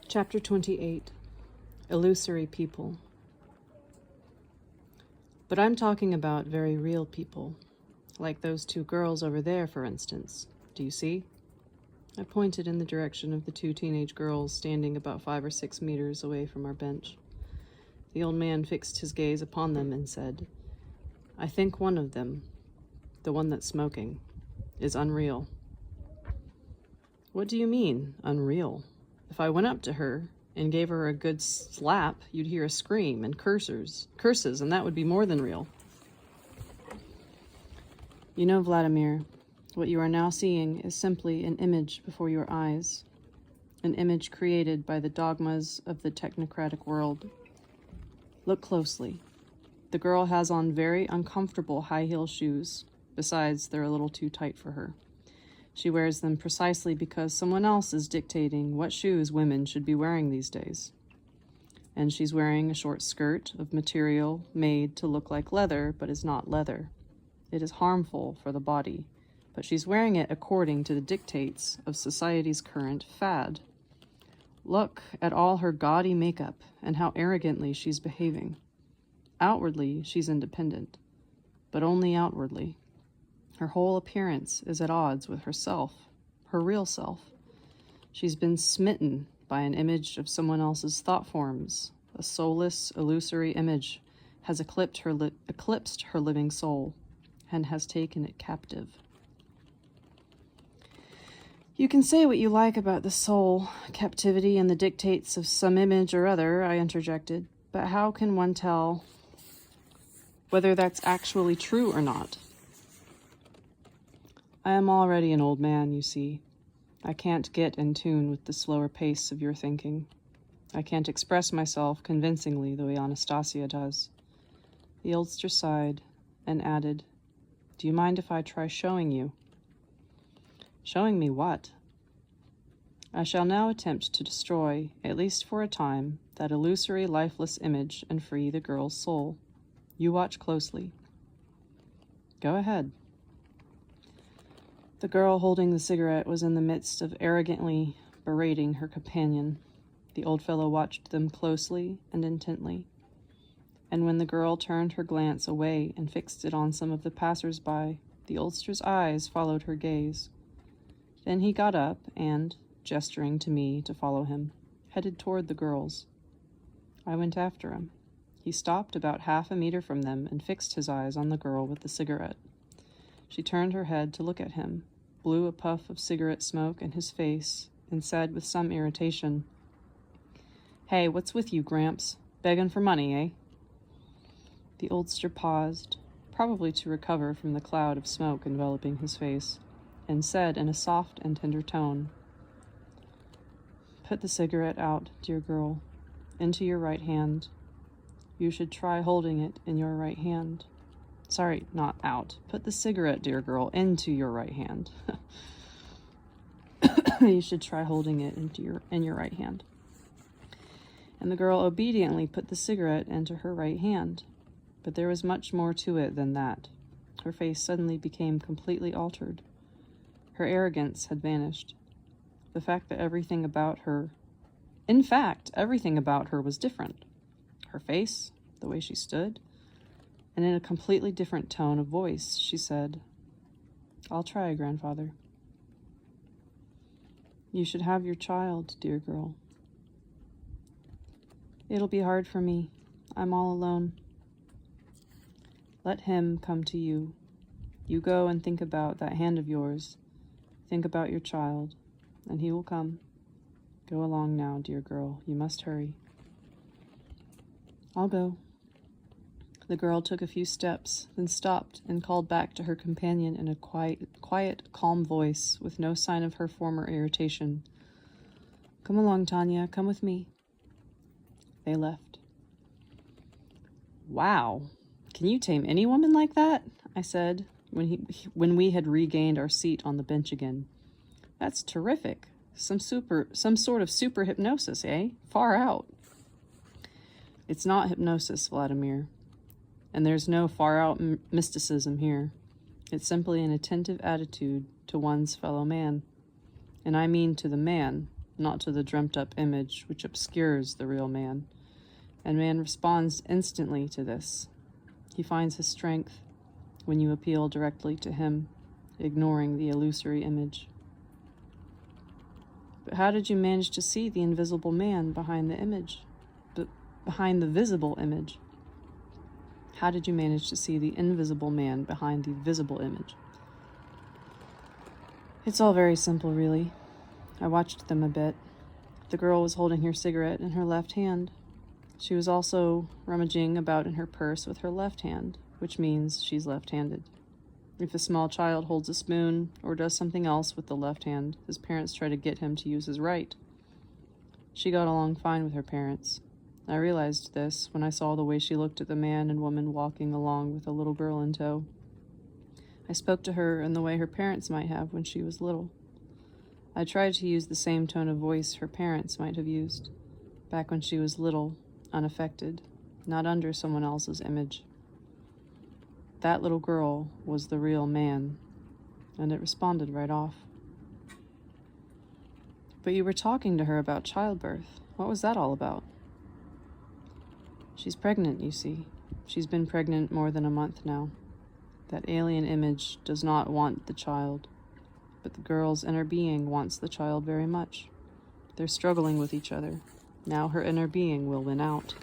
Chapter 28. Illusory People. But I'm talking about very real people, like those two girls over there, for instance. Do you see? I pointed in the direction of the two teenage girls standing about 5 or 6 meters away from our bench. The old man fixed his gaze upon them and said, "I think one of them, the one that's smoking, is unreal." "What do you mean, unreal? If I went up to her and gave her a good slap, you'd hear a scream and curses, and that would be more than real." "You know, Vladimir, what you are now seeing is simply an image before your eyes, an image created by the dogmas of the technocratic world. Look closely. The girl has on very uncomfortable high-heel shoes. Besides, they're a little too tight for her. She wears them precisely because someone else is dictating what shoes women should be wearing these days. And she's wearing a short skirt of material made to look like leather, but is not leather. It is harmful for the body, but she's wearing it according to the dictates of society's current fad. Look at all her gaudy makeup and how arrogantly she's behaving. Outwardly, she's independent, but only outwardly. Her whole appearance is at odds with herself, her real self. She's been smitten by an image of someone else's thought forms. A soulless, illusory image has eclipsed her living soul and has taken it captive." "You can say what you like about the soul, captivity, and the dictates of some image or other," I interjected, "but how can one tell whether that's actually true or not? I am already an old man, you see. I can't get in tune with the slower pace of your thinking. I can't express myself convincingly the way Anastasia does." The oldster sighed and added, "Do you mind if I try showing you?" "Showing me what?" "I shall now attempt to destroy, at least for a time, that illusory lifeless image and free the girl's soul. You watch closely." "Go ahead." The girl holding the cigarette was in the midst of arrogantly berating her companion. The old fellow watched them closely and intently, and when the girl turned her glance away and fixed it on some of the passers-by, the oldster's eyes followed her gaze. Then he got up and, gesturing to me to follow him, headed toward the girls. I went after him. He stopped about half a meter from them and fixed his eyes on the girl with the cigarette. She turned her head to look at him, blew a puff of cigarette smoke in his face, and said with some irritation, "Hey, what's with you, Gramps? Begging for money, eh?" The oldster paused, probably to recover from the cloud of smoke enveloping his face, and said in a soft and tender tone, "Put the cigarette out, dear girl, into your right hand. You should try holding it in your right hand. Sorry, not out. Put the cigarette, dear girl, into your right hand." "You should try holding it in your right hand." And the girl obediently put the cigarette into her right hand. But there was much more to it than that. Her face suddenly became completely altered. Her arrogance had vanished. The fact that everything about her was different. Her face, the way she stood, and in a completely different tone of voice, she said, "I'll try, grandfather." "You should have your child, dear girl." "It'll be hard for me. I'm all alone." "Let him come to you. You go and think about that hand of yours. Think about your child, and he will come. Go along now, dear girl. You must hurry." "I'll go." The girl took a few steps, then stopped and called back to her companion in a quiet, calm voice with no sign of her former irritation. "Come along, Tanya. Come with me." They left. "Wow. Can you tame any woman like that?" I said, when we had regained our seat on the bench again. "That's terrific. Some sort of super hypnosis, eh? Far out." "It's not hypnosis, Vladimir. And there's no far-out mysticism here. It's simply an attentive attitude to one's fellow man. And I mean to the man, not to the dreamt-up image which obscures the real man. And man responds instantly to this. He finds his strength when you appeal directly to him, ignoring the illusory image. But how did you manage to see the invisible man behind the image? Behind the visible image? How did you manage to see the invisible man behind the visible image? It's all very simple, really. I watched them a bit. The girl was holding her cigarette in her left hand. She was also rummaging about in her purse with her left hand, which means she's left-handed. If a small child holds a spoon or does something else with the left hand, his parents try to get him to use his right. She got along fine with her parents. I realized this when I saw the way she looked at the man and woman walking along with a little girl in tow. I spoke to her in the way her parents might have when she was little. I tried to use the same tone of voice her parents might have used, back when she was little, unaffected, not under someone else's image. That little girl was the real man, and it responded right off. But you were talking to her about childbirth. What was that all about? She's pregnant, you see. She's been pregnant more than a month now. That alien image does not want the child, but the girl's inner being wants the child very much. They're struggling with each other. Now her inner being will win out.